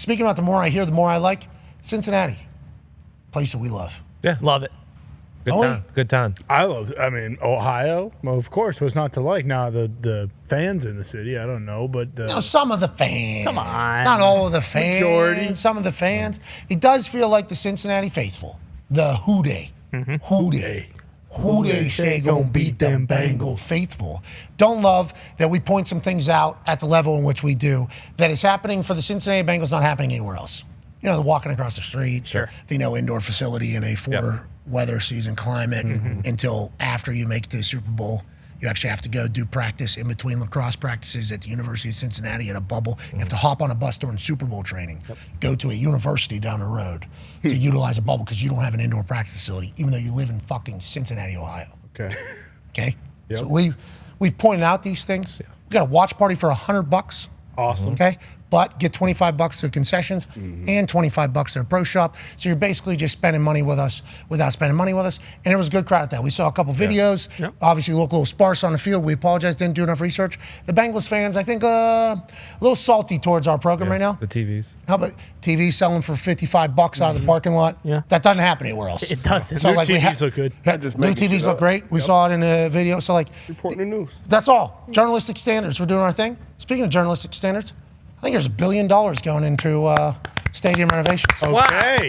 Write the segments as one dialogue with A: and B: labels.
A: Speaking about the more I hear, the more I like, Cincinnati, place that we love.
B: Yeah,
C: love it.
B: Good time.
D: Ohio, well, of course, what's not to like? Now, the fans in the city, I don't know, but...
A: some of the fans.
C: Come on.
A: Not all of the fans.
D: Majority.
A: Some of the fans. It does feel like the Cincinnati faithful. The who they. Who they. Who they say gonna beat them Bengal faithful. Don't love that we point some things out at the level in which we do that is happening for the Cincinnati Bengals, not happening anywhere else. You know, the walking across the street, the no indoor facility in a weather season climate until after you make it to the Super Bowl. You actually have to go do practice in between lacrosse practices at the University of Cincinnati in a bubble. You have to hop on a bus during Super Bowl training, go to a university down the road to utilize a bubble because you don't have an indoor practice facility, even though you live in fucking Cincinnati, Ohio. Okay? Yep. So we've pointed out these things. We got a watch party for $100.
D: Awesome.
A: Okay? But get $25 to concessions and $25 to a pro shop. So you're basically just spending money with us without spending money with us. And it was a good crowd at that. We saw a couple videos. Obviously, looked a little sparse on the field. We apologize, didn't do enough research. The Bengals fans, I think, a little salty towards our program right now.
B: The TVs.
A: How about TVs selling for $55 out of the parking lot?
C: Yeah.
A: That doesn't happen anywhere else.
C: It doesn't.
A: So
D: New TVs look good.
A: New TVs look great. We saw it in the video. So
E: reporting the news.
A: That's all. Journalistic standards. We're doing our thing. Speaking of journalistic standards, I think there's $1 billion going into stadium renovations.
D: Okay.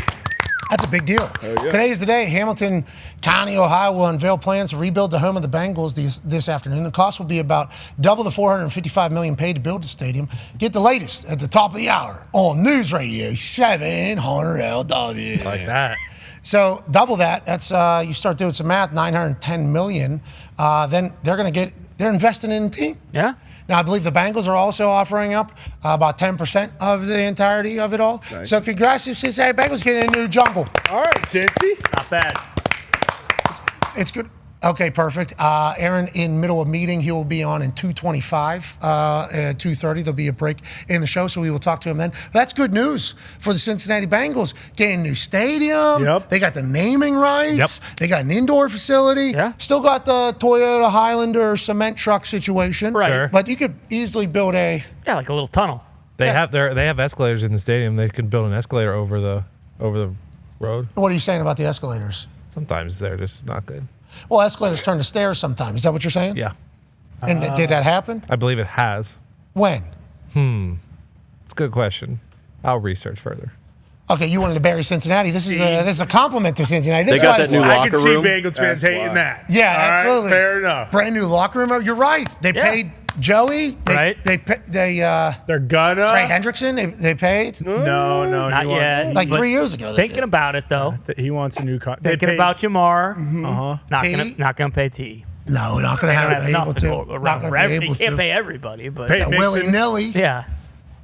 A: That's a big deal. Today is the day. Hamilton County, Ohio will unveil plans to rebuild the home of the Bengals this afternoon. The cost will be about double the $455 million paid to build the stadium. Get the latest at the top of the hour on News Radio 700 LW.
B: Like that.
A: So double that. That's you start doing some math. $910 million. Then they're investing in the team.
C: Yeah.
A: Now, I believe the Bengals are also offering up about 10% of the entirety of it all. Nice. So congrats to Cincinnati Bengals getting a new jungle.
D: All right, Cincy.
C: Not bad.
A: It's good. Okay, perfect. Aaron, in middle of meeting, he will be on in 2:25, at 2:30. There'll be a break in the show, so we will talk to him then. But that's good news for the Cincinnati Bengals. Getting a new stadium.
D: Yep.
A: They got the naming rights. They got an indoor facility.
C: Yeah.
A: Still got the Toyota Highlander cement truck situation.
C: Right. Sure.
A: But you could easily build a...
C: Yeah, like a little tunnel.
B: They have escalators in the stadium. They could build an escalator over the road.
A: What are you saying about the escalators?
B: Sometimes they're just not good.
A: Well, escalators turn to stairs sometimes. Is that what you're saying?
B: Yeah.
A: And did that happen?
B: I believe it has.
A: When?
B: It's a good question. I'll research further.
A: Okay, you wanted to bury Cincinnati. This is a compliment to Cincinnati.
E: They got that new
D: I
E: locker
D: can see
E: room.
D: Bengals fans hating that.
A: Yeah,
D: All right,
A: absolutely.
D: fair enough.
A: Brand new locker room. You're right. They paid Joey.
C: Right.
A: They
D: They're gonna.
A: Trey Hendrickson. They paid
D: No,
C: Not yet.
A: like 3 years ago. they
C: Thinking
A: did.
C: about it though.
D: He wants a new contract.
C: Thinking about Jamar.
A: T?
C: Not gonna pay T.
A: No, we're not going to
C: They don't
A: have
C: have
A: able
C: enough
A: to.
C: to go
A: Not
C: around
A: going
C: for
A: to be
C: everybody.
A: able
C: You can't
A: to.
C: pay everybody, but
D: Pay-
A: Willy nilly.
C: yeah.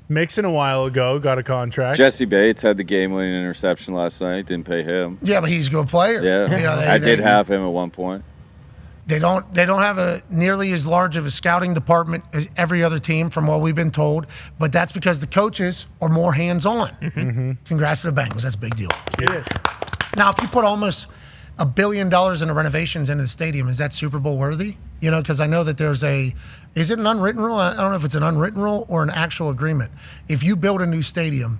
D: Mixon a while ago got a contract.
E: Jesse Bates had the game-winning interception last night. Didn't pay him.
A: Yeah, but he's a good player.
E: Yeah,
A: You know,
E: I did have him at one point.
A: They don't have a nearly as large of a scouting department as every other team, from what we've been told. But that's because the coaches are more hands-on. Congrats to the Bengals. That's a big deal.
D: It is.
A: Now, if you put almost $1 billion into renovations into the stadium, is that Super Bowl worthy? You know, because I know that there's is it an unwritten rule? I don't know if it's an unwritten rule or an actual agreement. If you build a new stadium,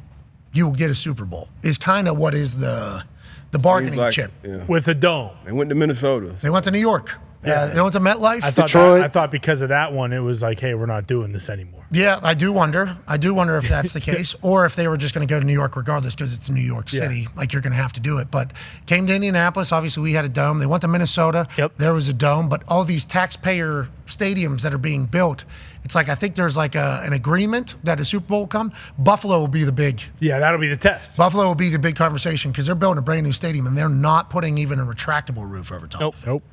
A: you will get a Super Bowl. Is kind of what is the bargaining chip.
E: Yeah.
D: With a dome.
E: They went to Minnesota.
A: They went to New York. They went to MetLife.
D: I thought because of that one, it was like, hey, we're not doing this anymore.
A: Yeah, I do wonder. If that's the case, or if they were just going to go to New York regardless because it's New York City. Like, you're going to have to do it. But came to Indianapolis. Obviously, we had a dome. They went to Minnesota.
C: Yep.
A: There was a dome. But all these taxpayer stadiums that are being built, it's like I think there's like an agreement that a Super Bowl will come. Buffalo will be the big.
D: Yeah, that'll be the test.
A: Buffalo will be the big conversation because they're building a brand new stadium and they're not putting even a retractable roof over top.
D: Nope.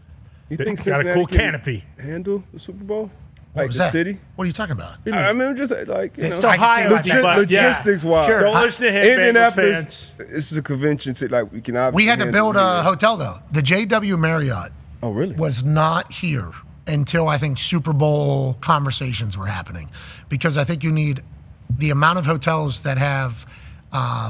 E: You
D: They
E: think
D: got a
E: Cincinnati
D: cool
E: can
D: canopy.
E: handle the Super Bowl?
A: What
E: Like
A: was
E: the
A: that?
E: city?
A: What are you talking about?
E: I mean, just like, you
A: It's
E: know,
A: I can see about that.
E: logistics wise.
C: Sure.
D: Don't listen to him, Bengals
E: Indianapolis,
D: fans.
E: this is a convention city. Like, we can
A: We had to
E: handle
A: build
E: it
A: a
E: here.
A: hotel though. The JW Marriott
E: Oh, really?
A: was not here until I think Super Bowl conversations were happening, because I think you need the amount of hotels that have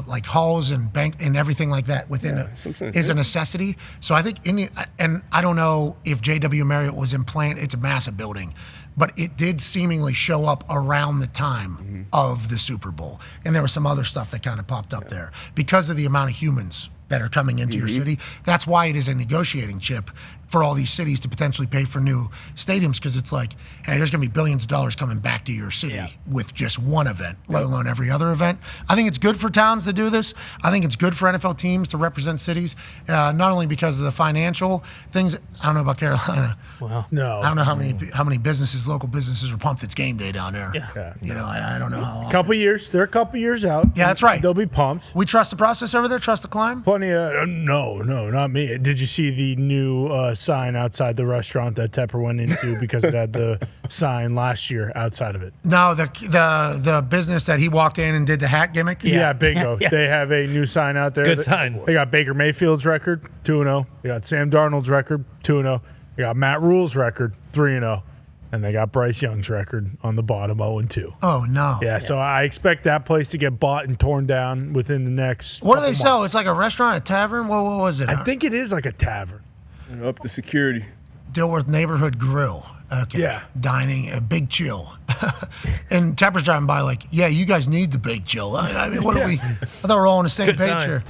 A: like halls and bank and everything like that within is a necessity. So I think and I don't know if JW Marriott was in plan. It's a massive building, but it did seemingly show up around the time of the Super Bowl. And there was some other stuff that kind of popped up there because of the amount of humans that are coming into your city. That's why it is a negotiating chip for all these cities to potentially pay for new stadiums, because it's like, hey, there's going to be billions of dollars coming back to your city with just one event, let alone every other event. I think it's good for towns to do this. I think it's good for NFL teams to represent cities, not only because of the financial things. I don't know about Carolina.
C: Well,
D: No.
A: I don't know how many businesses, local businesses, are pumped it's game day down there.
C: Yeah.
A: You know, I don't know how often.
D: Couple years. They're a couple years out.
A: Yeah, that's right.
D: They'll be pumped.
A: We trust the process over there, trust the climb.
D: Plenty of no, not me. Did you see the new sign outside the restaurant that Tepper went into because it had the sign last year outside of it?
A: No, the business that he walked in and did the hat gimmick.
D: Yeah, bingo.
C: Yes.
D: They have a new sign out there.
B: Good sign.
D: They got Baker Mayfield's record, 2-0. They got Sam Darnold's record, 2-0. They got Matt Rule's record, 3-0. And they got Bryce Young's record on the bottom, 0-2.
A: Oh no.
D: Yeah, so I expect that place to get bought and torn down within the next.
A: What do they
D: couple
A: sell?
D: months.
A: It's like a restaurant, a tavern. What was it?
D: I think it is like a tavern.
E: Up the security.
A: Dilworth Neighborhood Grill. Okay.
D: Yeah.
A: Dining, a big chill. And Tepper's driving by like, yeah, you guys need the big chill. I mean, what are we? I thought we're all on the same
B: Good
A: page
B: sign.
A: here.